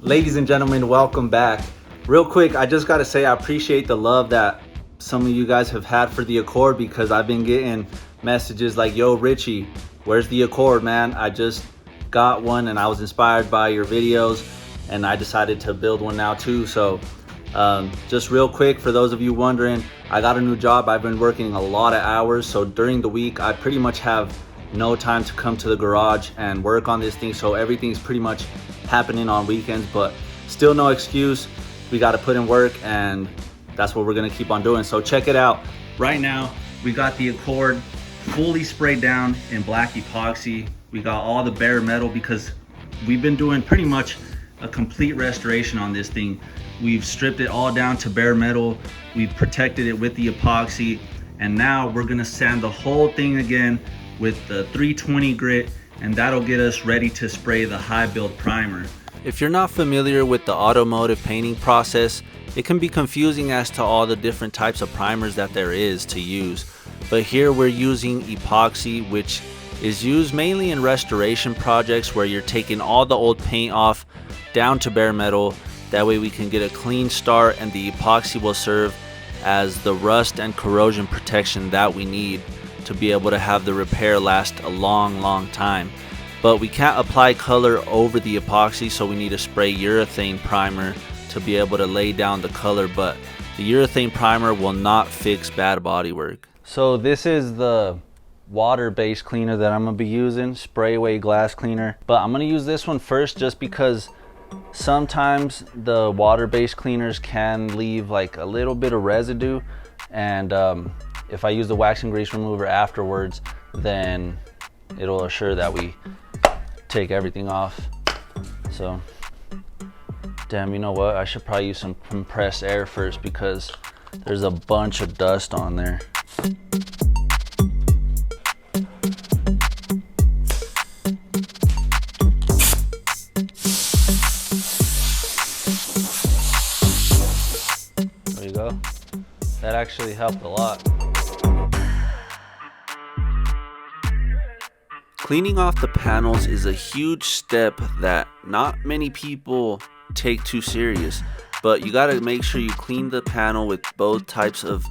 Ladies and gentlemen, welcome back. Real quick, I just gotta say I appreciate the love that some of you guys have had for the Accord, because I've been getting messages like, yo Richie, where's the Accord, man? I just got one and I was inspired by your videos and I decided to build one now too. So just real quick, for those of you wondering, I got a new job. I've been working a lot of hours, so during the week I pretty much have no time to come to the garage and work on this thing, so everything's pretty much happening on weekends, but still no excuse. We got to put in work, and that's what we're gonna keep on doing. So check it out. Right now we got the Accord fully sprayed down in black epoxy. We got all the bare metal because we've been doing pretty much a complete restoration on this thing. We've stripped it all down to bare metal. We've protected it with the epoxy, and now we're gonna sand the whole thing again with the 320 grit, and that'll get us ready to spray the high build primer. If you're not familiar with the automotive painting process, it can be confusing as to all the different types of primers that there is to use. But here we're using epoxy, which is used mainly in restoration projects where you're taking all the old paint off down to bare metal. That way we can get a clean start, and the epoxy will serve as the rust and corrosion protection that we need to be able to have the repair last a long time. But we can't apply color over the epoxy, so we need to spray urethane primer to be able to lay down the color, but the urethane primer will not fix bad bodywork. So this is the water-based cleaner that I'm gonna be using, spray away glass cleaner, but I'm gonna use this one first just because sometimes the water-based cleaners can leave like a little bit of residue, and if I use the wax and grease remover afterwards, then it'll assure that we take everything off. So, damn, you know what? I should probably use some compressed air first because there's a bunch of dust on there. There you go. That actually helped a lot. Cleaning off the panels is a huge step that not many people take too serious, but you gotta make sure you clean the panel with both types of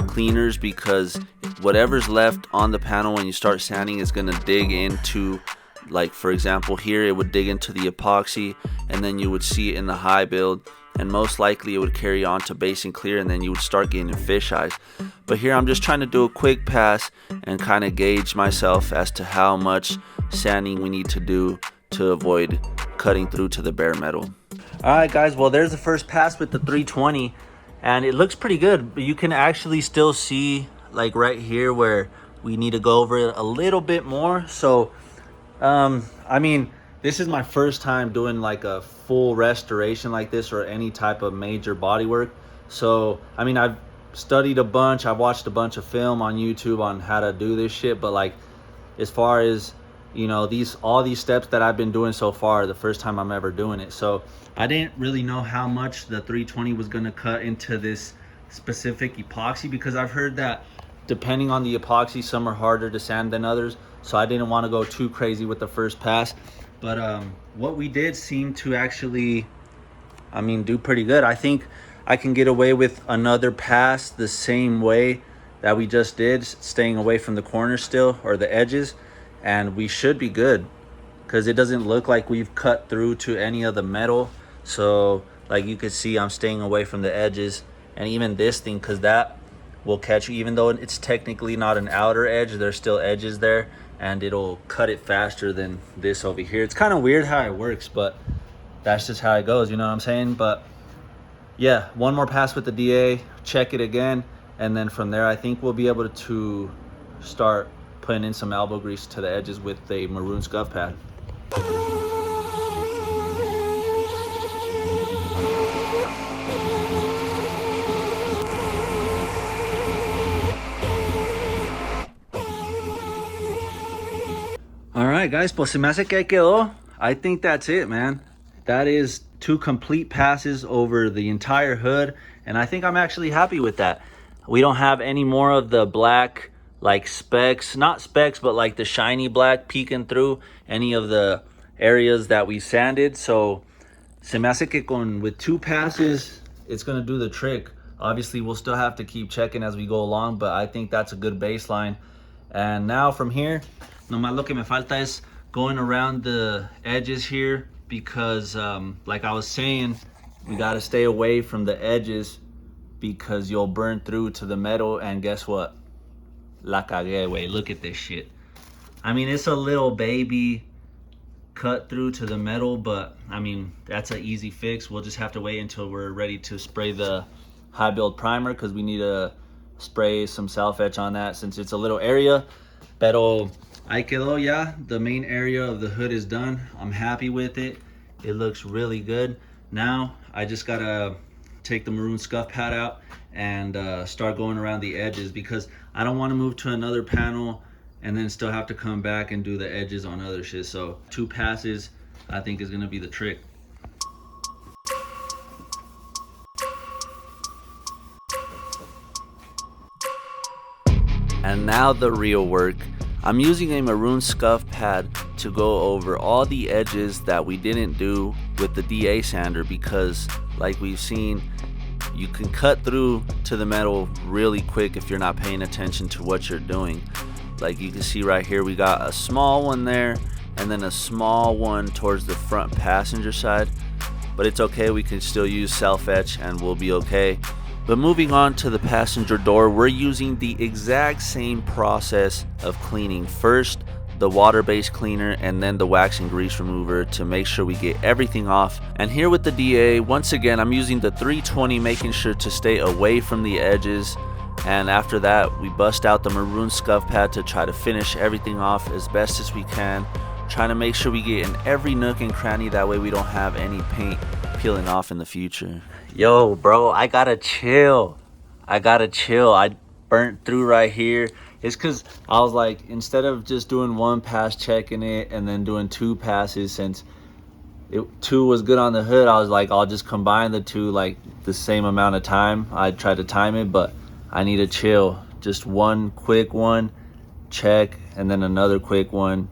cleaners, because whatever's left on the panel when you start sanding is gonna dig into, like for example here, it would dig into the epoxy, and then you would see it in the high build, and most likely it would carry on to base and clear, and then you would start getting fish eyes. But here I'm just trying to do a quick pass and kind of gauge myself as to how much sanding we need to do to avoid cutting through to the bare metal. Alright guys, well there's the first pass with the 320, and it looks pretty good, but you can actually still see like right here where we need to go over it a little bit more. So I mean, this is my first time doing like a full restoration like this, or any type of major bodywork. So I mean, I've studied a bunch, I've watched a bunch of film on YouTube on how to do this shit, but like as far as, you know, all these steps that I've been doing so far, the first time I'm ever doing it. So I didn't really know how much the 320 was going to cut into this specific epoxy, because I've heard that depending on the epoxy, some are harder to sand than others, so I didn't want to go too crazy with the first pass. But what we did seemed to actually, I mean, do pretty good. I think I can get away with another pass the same way that we just did, staying away from the corners still, or the edges, and we should be good, because it doesn't look like we've cut through to any of the metal. So like you can see, I'm staying away from the edges, and even this thing, because that will catch you, even though it's technically not an outer edge, there's still edges there, and it'll cut it faster than this over here. It's kind of weird how it works, but that's just how it goes, you know what I'm saying? But yeah, one more pass with the DA, check it again, and then from there I think we'll be able to start putting in some elbow grease to the edges with the maroon scuff pad. Alright guys, pues se me hace que quedó. I think that's it, man. That is 2 complete passes over the entire hood, and I think I'm actually happy with that. We don't have any more of the black like specks, not specks, but like the shiny black peeking through any of the areas that we sanded. So Se me hace que with 2 passes, it's gonna do the trick. Obviously, we'll still have to keep checking as we go along, but I think that's a good baseline. And now from here, nomás lo que me falta es going around the edges here because like I was saying, we gotta stay away from the edges because you'll burn through to the metal, and guess what? La cagué, wey. Look at this shit. I mean, it's a little baby cut through to the metal, but I mean, that's an easy fix. We'll just have to wait until we're ready to spray the high build primer because we need to spray some self-etch on that since it's a little area. Pero ahí quedó ya. The main area of the hood is done. I'm happy with it. It looks really good. Now I just gotta take the maroon scuff pad out and start going around the edges because I don't want to move to another panel and then still have to come back and do the edges on other shit. So 2 passes I think is gonna be the trick. And now the real work. I'm using a maroon scuff pad to go over all the edges that we didn't do with the DA sander because like we've seen, you can cut through to the metal really quick if you're not paying attention to what you're doing. Like you can see right here, we got a small one there and then a small one towards the front passenger side, but it's okay, we can still use self-etch and we'll be okay. But moving on to the passenger door, we're using the exact same process of cleaning. First, the water-based cleaner and then the wax and grease remover to make sure we get everything off. And here with the DA, once again, I'm using the 320, making sure to stay away from the edges. And after that, we bust out the maroon scuff pad to try to finish everything off as best as we can, trying to make sure we get in every nook and cranny, that way we don't have any paint peeling off in the future. Yo, bro, I gotta chill. I burnt through right here. It's because I was like, instead of just doing 1 pass checking it and then doing 2 passes, since 2 was good on the hood, I was like, I'll just combine the 2 like the same amount of time. I tried to time it, but I need to chill. Just 1 quick one, check, and then another quick one.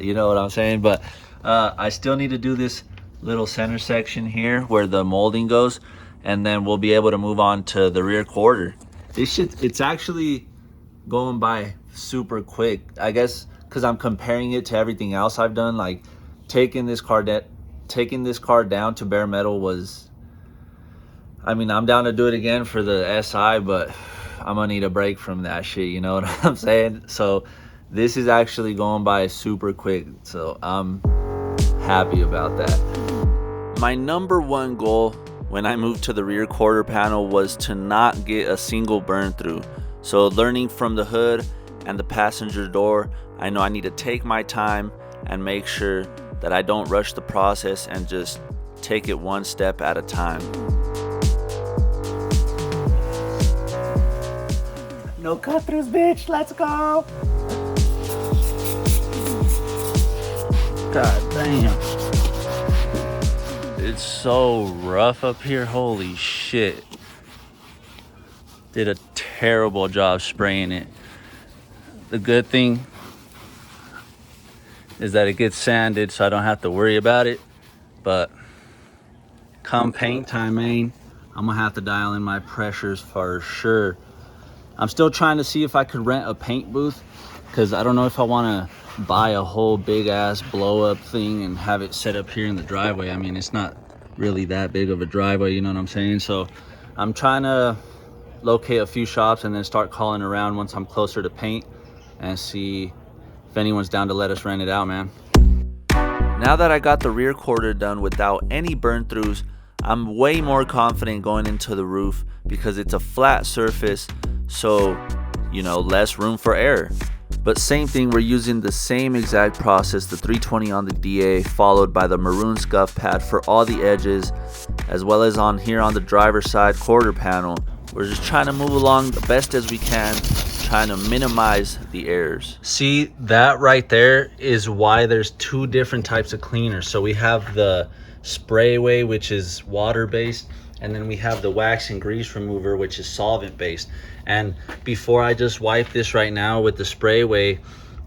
You know what I'm saying? But I still need to do this little center section here where the molding goes, and then we'll be able to move on to the rear quarter. This shit, it's actually going by super quick, I guess because I'm comparing it to everything else I've done. Like taking this car down to bare metal was, I mean, I'm down to do it again for the SI, but I'm gonna need a break from that shit, you know what I'm saying? So this is actually going by super quick, so I'm happy about that. My number 1 goal when I moved to the rear quarter panel was to not get a single burn through. So learning from the hood and the passenger door, I know I need to take my time and make sure that I don't rush the process and just take it 1 step at a time. No cut throughs, bitch, let's go. God damn. It's so rough up here, holy shit. Did a terrible job spraying it. The good thing is that it gets sanded, so I don't have to worry about it. But come paint time, man, I'm gonna have to dial in my pressures for sure. I'm still trying to see if I could rent a paint booth, because I don't know if I want to buy a whole big ass blow up thing and have it set up here in the driveway. I mean, it's not really that big of a driveway, you know what I'm saying? So I'm trying to locate a few shops and then start calling around once I'm closer to paint and see if anyone's down to let us rent it out, man. Now that I got the rear quarter done without any burn throughs, I'm way more confident going into the roof because it's a flat surface, so you know, less room for error. But same thing, we're using the same exact process, the 320 on the DA followed by the maroon scuff pad for all the edges, as well as on here on the driver's side quarter panel. We're just trying to move along the best as we can, trying to minimize the errors. See, that right there is why there's 2 different types of cleaners. So we have the spray way, which is water based, and then we have the wax and grease remover, which is solvent based. And before I just wipe this right now with the spray way,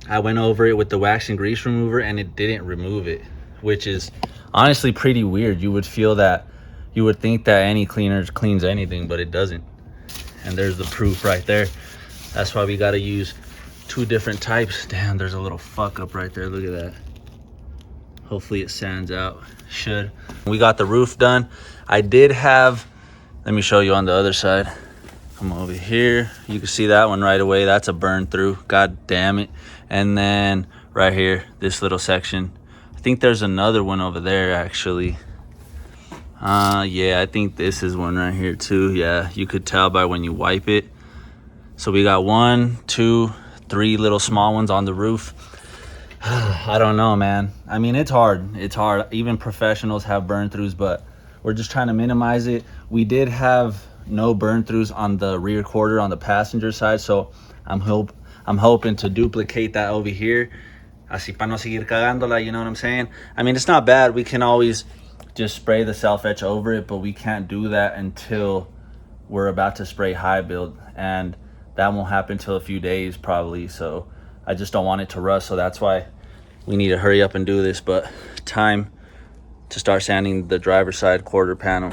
I went over it with the wax and grease remover and it didn't remove it. which is honestly pretty weird. You would think that any cleaner cleans anything, but it doesn't. And there's the proof right there. That's why we got to use 2 different types. Damn, there's a little fuck up right there. Look at that. Hopefully it sands out. Should. We got the roof done. I did have, let me show you on the other side. Come over here. You can see that one right away. That's a burn through. God damn it. And then right here, this little section. I think there's another one over there actually. Yeah, I think this is one right here too. Yeah, you could tell by when you wipe it. So we got 1, 2, 3 little small ones on the roof. I don't know, man. I mean, it's hard. It's hard. Even professionals have burn throughs, but we're just trying to minimize it. We did have no burn throughs on the rear quarter on the passenger side, so I'm hoping to duplicate that over here. Así para no seguir cagándola, you know what I'm saying? I mean, it's not bad. We can always just spray the self-etch over it, but we can't do that until we're about to spray high build, and that won't happen until a few days probably. So I just don't want it to rust, so that's why we need to hurry up and do this. But time to start sanding the driver's side quarter panel.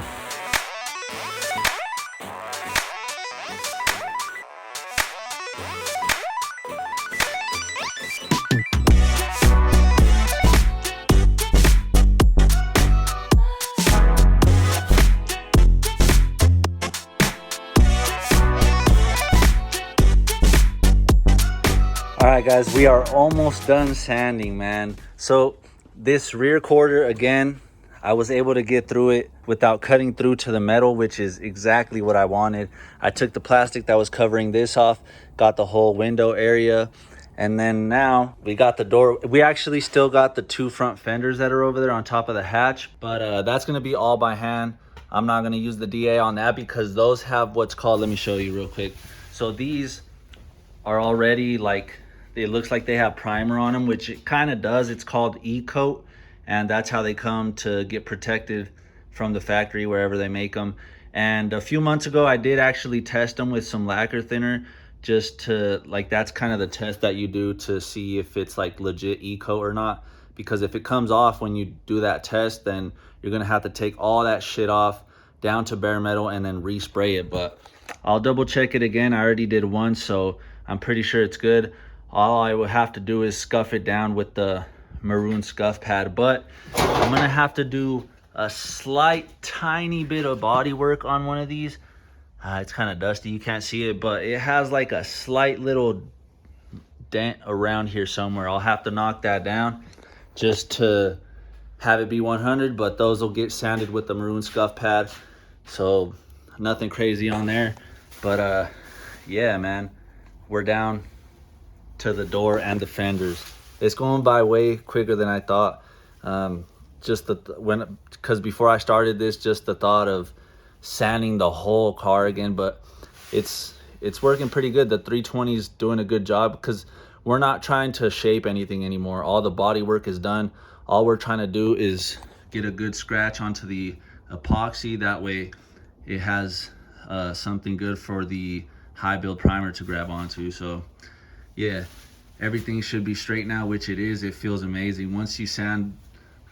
All right, guys, we are almost done sanding, man. So this rear quarter, again, I was able to get through it without cutting through to the metal, which is exactly what I wanted. I took the plastic that was covering this off, got the whole window area, and then now we got the door. We actually still got the 2 front fenders that are over there on top of the hatch, but that's gonna be all by hand. I'm not gonna use the DA on that because those have what's called, let me show you real quick. So these are already like, it looks like they have primer on them, which it kind of does. It's called E-coat, and that's how they come to get protected from the factory wherever they make them. And a few months ago, I did actually test them with some lacquer thinner, just to, like, that's kind of the test that you do to see if it's like legit E-coat or not. Because if it comes off when you do that test, then you're gonna have to take all that shit off down to bare metal and then respray it. But I'll double check it again. I already did one, so I'm pretty sure it's good. All I would have to do is scuff it down with the maroon scuff pad, but I'm gonna have to do a slight tiny bit of body work on one of these. It's kind of dusty, you can't see it, but it has like a slight little dent around here somewhere. I'll have to knock that down just to have it be 100, but those will get sanded with the maroon scuff pad, so nothing crazy on there. But yeah, man, we're down to the door and the fenders. It's going by way quicker than I thought. Just because before I started this, just the thought of sanding the whole car again, but it's working pretty good. The 320 is doing a good job because we're not trying to shape anything anymore. All the body work is done. All we're trying to do is get a good scratch onto the epoxy. That way it has something good for the high build primer to grab onto. So yeah, everything should be straight now, which it is. It feels amazing. Once you sand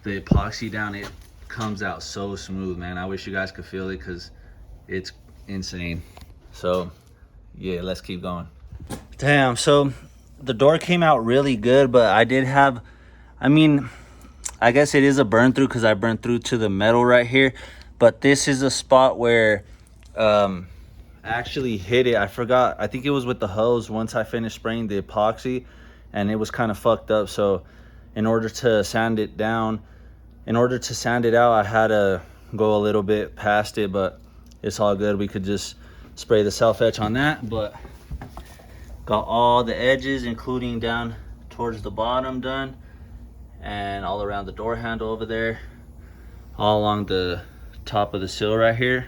the epoxy down, it comes out so smooth, man. I wish you guys could feel it because it's insane. So yeah, let's keep going. Damn, so the door came out really good, but I did have, I mean, I guess it is a burn through because I burned through to the metal right here, but this is a spot where actually hit it. I forgot, I think it was with the hose once I finished spraying the epoxy, and it was kind of fucked up. So in order to sand it down, in order to sand it out, I had to go a little bit past it, but it's all good. We could just spray the self-etch on that. But got all the edges, including down towards the bottom, done, and all around the door handle over there, all along the top of the sill right here.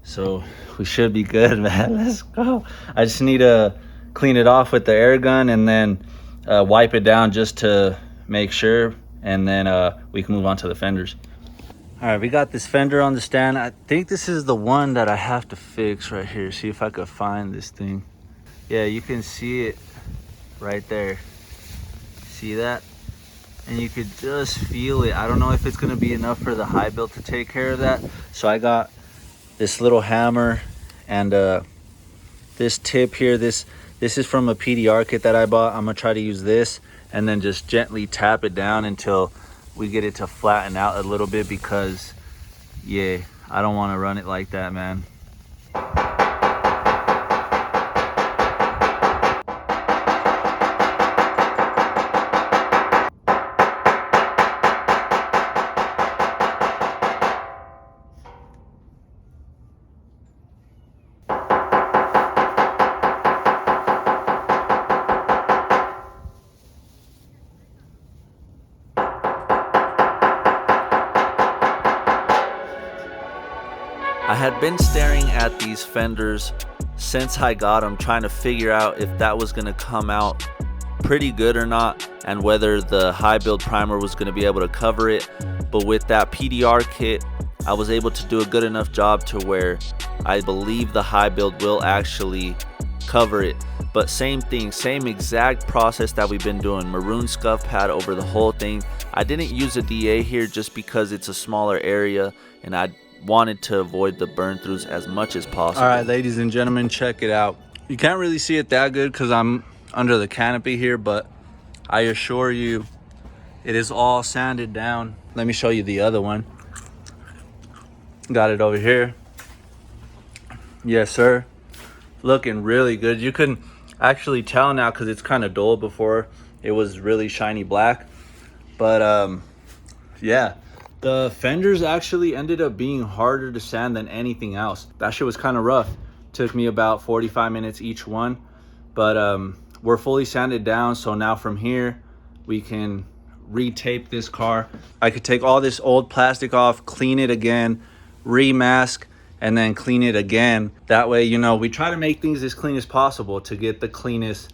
So we should be good, man. Let's go. I just need to clean it off with the air gun and then wipe it down just to make sure, and then we can move on to the fenders. All right, we got this fender on the stand. I think this is the one that I have to fix right here. See if I could find this thing. Yeah, you can see it right there. See that? and you could just feel it. I don't know if it's gonna be enough for the high build to take care of that. So I got this little hammer and this tip here. This is from a PDR kit that I bought. I'm gonna try to use this and then just gently tap it down until we get it to flatten out a little bit, because yeah, I don't want to run it like that, man. I had been staring at these fenders since I got them, trying to figure out if that was going to come out pretty good or not, and whether the high build primer was going to be able to cover it. But with that PDR kit, I was able to do a good enough job to where I believe the high build will actually cover it. But same thing, same exact process that we've been doing, maroon scuff pad over the whole thing. I didn't use a DA here just because it's a smaller area and I wanted to avoid the burn throughs as much as possible. All right, ladies and gentlemen, check it out. You can't really see it that good because I'm under the canopy here, but I assure you it is all sanded down. Let me show you the other one. Got it over here. Yes, sir. Looking really good. You can actually tell now because it's kind of dull. Before it was really shiny black. But yeah, the fenders actually ended up being harder to sand than anything else. That shit was kind of rough. Took me about 45 minutes each one, but we're fully sanded down. So now from here we can retape this car. I could take all this old plastic off, clean it again, remask, and then clean it again. That way, you know, we try to make things as clean as possible to get the cleanest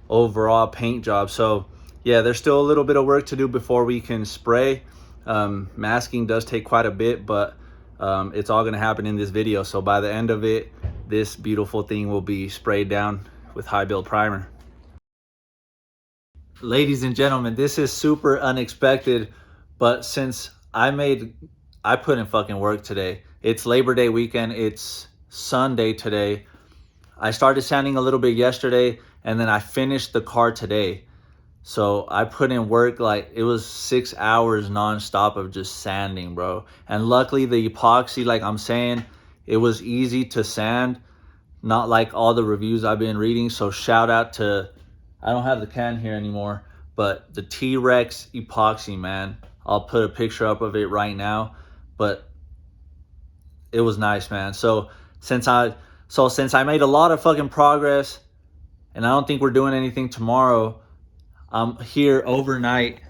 overall paint job. So yeah, there's still a little bit of work to do before we can spray. Masking does take quite a bit, but it's all gonna happen in this video. So by the end of it, this beautiful thing will be sprayed down with high build primer. Ladies and gentlemen, this is super unexpected, but since I put in fucking work today. It's Labor Day weekend. It's Sunday today. I started sanding a little bit yesterday, and then I finished the car today. So I put in work, like it was 6 hours nonstop of just sanding, bro. And luckily the epoxy, like I'm saying, it was easy to sand, not like all the reviews I've been reading. So shout out to, I don't have the can here anymore, but the T-Rex epoxy, man. I'll put a picture up of it right now, but it was nice, man. So since I made a lot of fucking progress, and I don't think we're doing anything tomorrow, I'm here overnight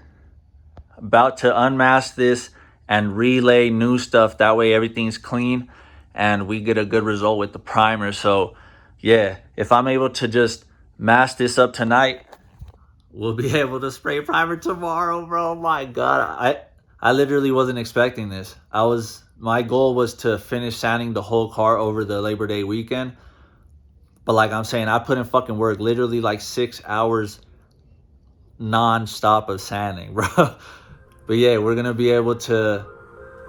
about to unmask this and relay new stuff. That way everything's clean and we get a good result with the primer. So yeah, if I'm able to just mask this up tonight, we'll be able to spray primer tomorrow, bro. My God, I literally wasn't expecting this. My goal was to finish sanding the whole car over the Labor Day weekend. But like I'm saying, I put in fucking work, literally like 6 hours non-stop of sanding, bro. But yeah, we're gonna be able to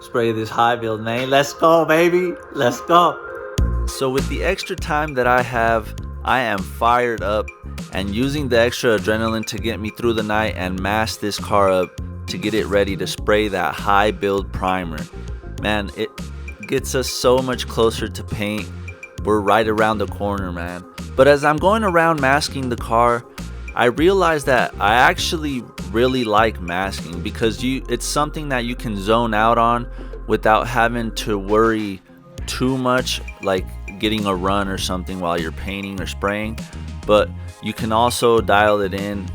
spray this high build, man. Let's go, baby. Let's go. So with the extra time that I have, I am fired up and using the extra adrenaline to get me through the night and mask this car up to get it ready to spray that high build primer. Man, it gets us so much closer to paint. We're right around the corner, man. But as I'm going around masking the car, I realized that I actually really like masking because it's something that you can zone out on without having to worry too much, like getting a run or something while you're painting or spraying. But you can also dial it in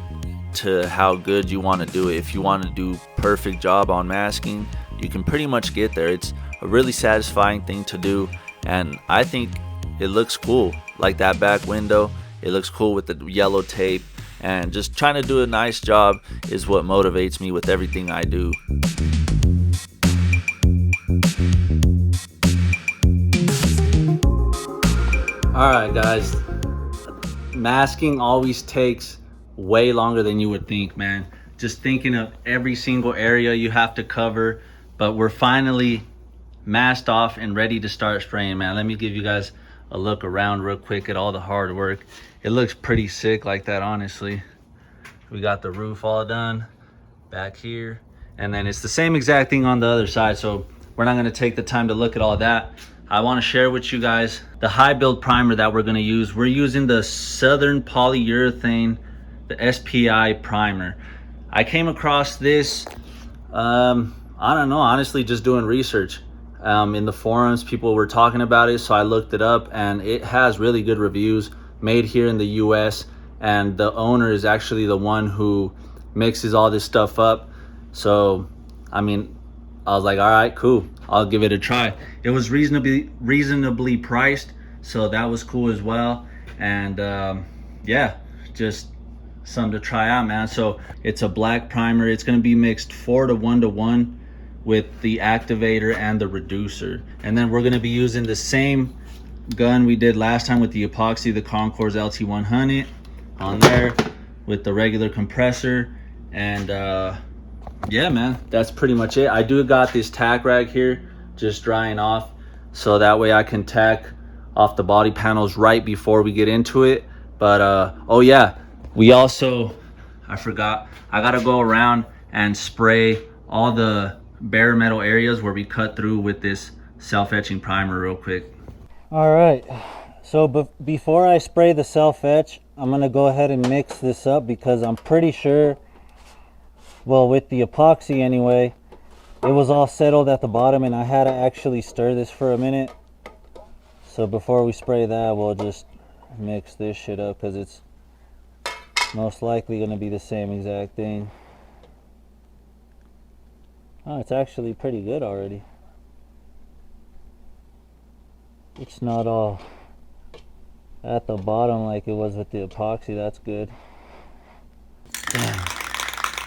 to how good you want to do it. If you want to do perfect job on masking, you can pretty much get there. It's a really satisfying thing to do, and I think it looks cool. Like that back window, it looks cool with the yellow tape, and just trying to do a nice job is what motivates me with everything I do. Alright guys, masking always takes way longer than you would think, man. just thinking of every single area you have to cover. But we're finally masked off and ready to start spraying, man. Let me give you guys a look around real quick at all the hard work. It looks pretty sick like that, honestly. We got the roof all done back here, and then it's the same exact thing on the other side, so we're not going to take the time to look at all that. I want to share with you guys the high build primer that we're going to use. We're using the Southern Polyurethane, the SPI primer. I came across this, I don't know, honestly, just doing research. In the forums, people were talking about it, so I looked it up, and it has really good reviews, made here in the US, and the owner is actually the one who mixes all this stuff up. So I mean, I was like, all right, cool, I'll give it a try. It was reasonably priced, so that was cool as well. And yeah, just something to try out, man. So it's a black primer. It's going to be mixed 4 to 1 to 1 with the activator and the reducer, and then we're going to be using the same gun we did last time with the epoxy, the Concours LT100 on there with the regular compressor. And yeah, man, that's pretty much it. I do got this tack rag here just drying off, so that way I can tack off the body panels right before we get into it. But oh yeah, we also, I forgot, I gotta go around and spray all the bare metal areas where we cut through with this self-etching primer real quick. All right, so before I spray the self-etch, I'm gonna go ahead and mix this up, because I'm pretty sure, well, with the epoxy anyway, it was all settled at the bottom, and I had to actually stir this for a minute. So before we spray that, we'll just mix this shit up, because it's most likely gonna be the same exact thing. Oh, it's actually pretty good already. It's not all at the bottom like it was with the epoxy. That's good. Damn.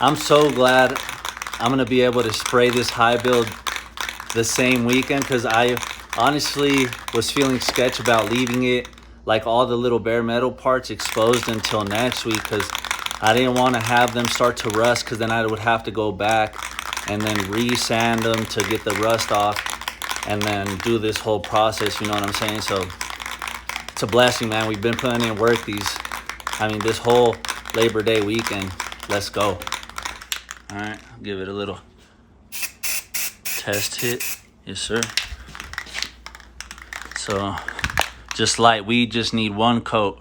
I'm so glad I'm gonna be able to spray this high build the same weekend, because I honestly was feeling sketch about leaving it like all the little bare metal parts exposed until next week, because I didn't want to have them start to rust, because then I would have to go back and then re-sand them to get the rust off, and then do this whole process, you know what I'm saying? So it's a blessing, man. We've been putting in work this whole Labor Day weekend. Let's go. All right, I'll give it a little test hit. Yes, sir. So just like we just need one coat.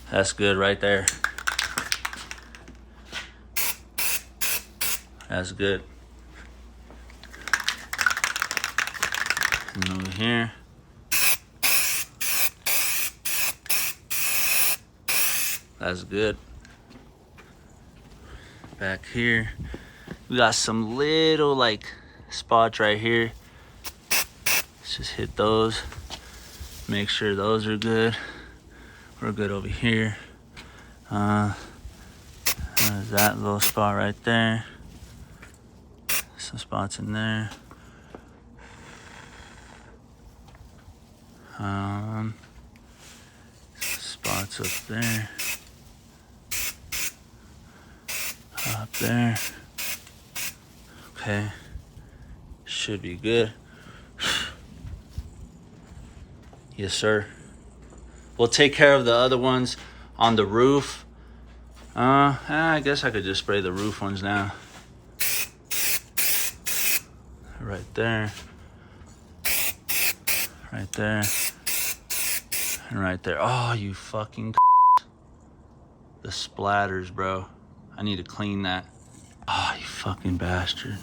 That's good right there. That's good. And over here. That's good. Back here, we got some little like spots right here. Let's just hit those. Make sure those are good. We're good over here. There's that little spot right there. Some spots in there. Spots up there. Up there. Okay. Should be good. Yes, sir. We'll take care of the other ones on the roof. I guess I could just spray the roof ones now. Right there. Right there. And right there. Oh, you fucking the splatters, bro. I need to clean that. Oh, you fucking bastard.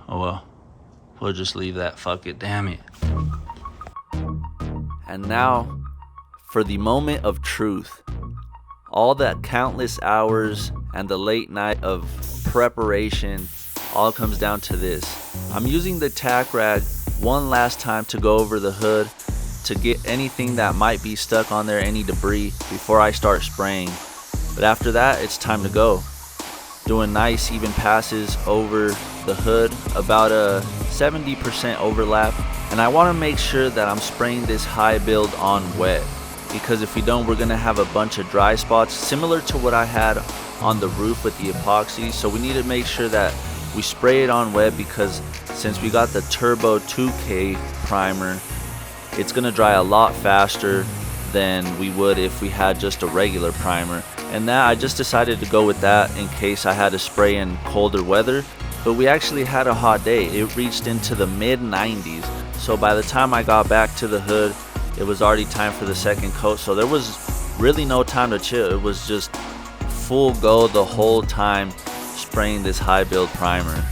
Oh well, we'll just leave that. Fuck it, damn it. And now for the moment of truth. All that countless hours and the late night of preparation all comes down to this. I'm using the tack rag one last time to go over the hood to get anything that might be stuck on there, any debris, before I start spraying. But after that, it's time to go. Doing nice even passes over the hood, about a 70% overlap, and I want to make sure that I'm spraying this high build on wet, because if we don't, we're gonna have a bunch of dry spots similar to what I had on the roof with the epoxy. So we need to make sure that we spray it on wet, because since we got the Turbo 2K primer, it's gonna dry a lot faster than we would if we had just a regular primer. And that, I just decided to go with that in case I had to spray in colder weather. But we actually had a hot day. It reached into the mid 90s. So by the time I got back to the hood, it was already time for the second coat. So there was really no time to chill. It was just full go the whole time spraying this high build primer.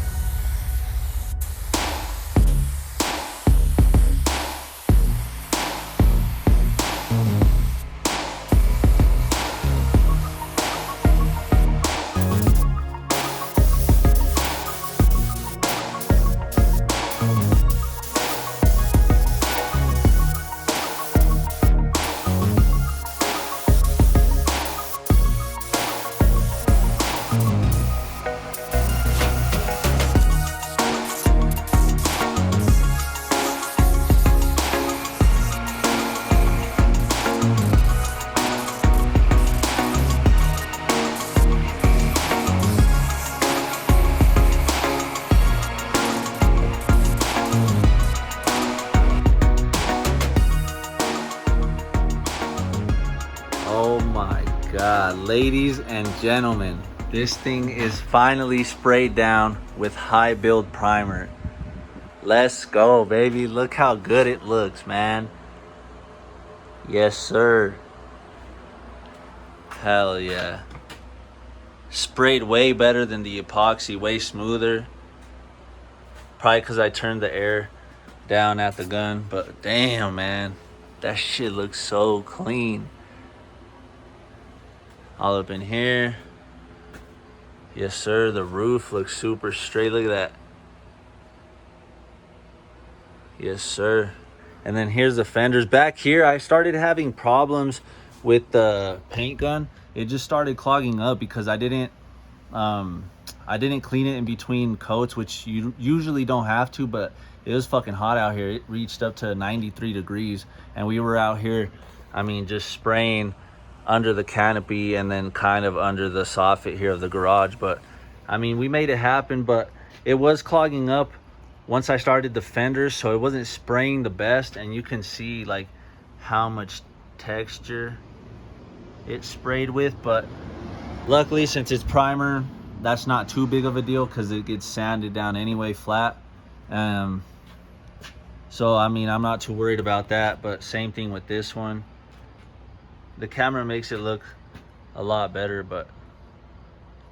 Oh my God, ladies and gentlemen, this thing is finally sprayed down with high build primer. Let's go, baby. Look how good it looks, man. Yes, sir. Hell yeah. Sprayed way better than the epoxy, way smoother. Probably because I turned the air down at the gun, but damn, man, that shit looks so clean. All up in here. Yes, sir. The roof looks super straight. Look at that. Yes, sir. And then here's the fenders. Back here, I started having problems with the paint gun. It just started clogging up because I didn't clean it in between coats, which you usually don't have to, but it was fucking hot out here. It reached up to 93 degrees, and we were out here, I mean, just spraying under the canopy and then kind of under the soffit here of the garage. But I mean, we made it happen, but it was clogging up once I started the fenders, so it wasn't spraying the best. And you can see like how much texture it sprayed with, but luckily, since it's primer, that's not too big of a deal because it gets sanded down anyway flat. So I mean, I'm not too worried about that. But same thing with this one. The camera makes it look a lot better, but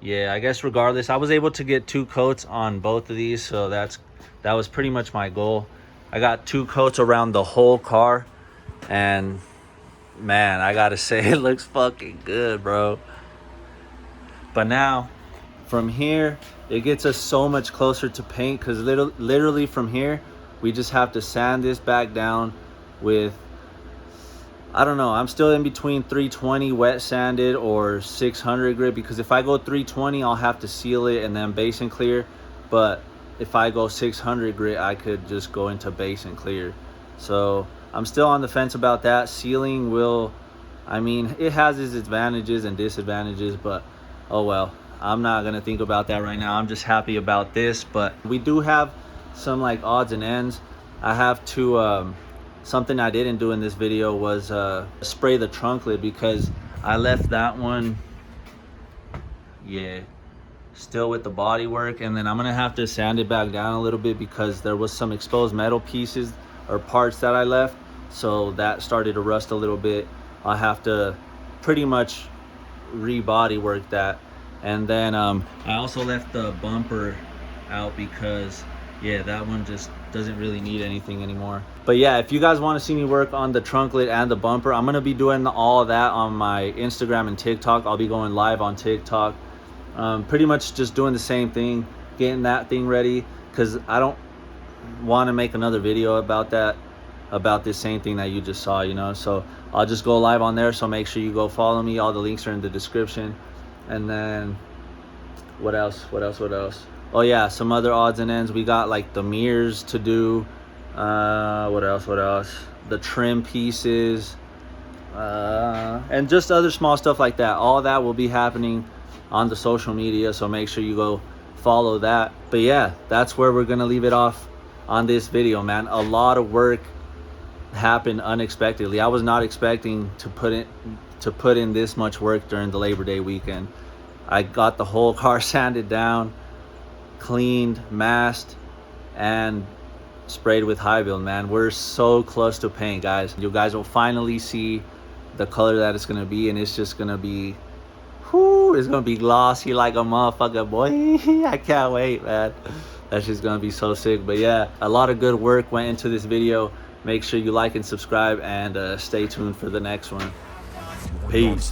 yeah, I guess regardless, I was able to get 2 coats on both of these, so that was pretty much my goal. I got 2 coats around the whole car, and man, I gotta say, it looks fucking good, bro. But now from here, it gets us so much closer to paint, because literally from here we just have to sand this back down with, I don't know, I'm still in between 320 wet sanded or 600 grit, because if I go 320 I'll have to seal it and then base and clear. But if I go 600 grit, I could just go into base and clear. So I'm still on the fence about that. Sealing will, I mean, it has its advantages and disadvantages, but oh well, I'm not gonna think about that right now. I'm just happy about this. But we do have some like odds and ends. I have to something I didn't do in this video was spray the trunk lid, because I left that one, yeah, still with the bodywork. And then I'm gonna have to sand it back down a little bit because there was some exposed metal pieces or parts that I left, so that started to rust a little bit. I'll have to pretty much re-bodywork that. And then I also left the bumper out because yeah, that one just doesn't really need anything anymore. But yeah, if you guys want to see me work on the trunk lid and the bumper, I'm gonna be doing all of that on my Instagram and TikTok. I'll be going live on TikTok, pretty much just doing the same thing, getting that thing ready, because I don't want to make another video about this same thing that you just saw, you know. So I'll just go live on there, so make sure you go follow me. All the links are in the description. And then what else? Oh yeah, some other odds and ends. We got like the mirrors to do. What else? What else? The trim pieces, and just other small stuff like that. All that will be happening on the social media, so make sure you go follow that. But yeah, that's where we're gonna leave it off on this video, man. A lot of work happened unexpectedly. I was not expecting to put in this much work during the Labor Day weekend. I got the whole car sanded down, cleaned, masked, and sprayed with high build, man. We're so close to paint, guys. You guys will finally see the color that it's gonna be, and it's just gonna be, whoo, it's gonna be glossy like a motherfucker, boy. I can't wait, man. That's just gonna be so sick. But yeah, a lot of good work went into this video. Make sure you like and subscribe, and stay tuned for the next one. Peace.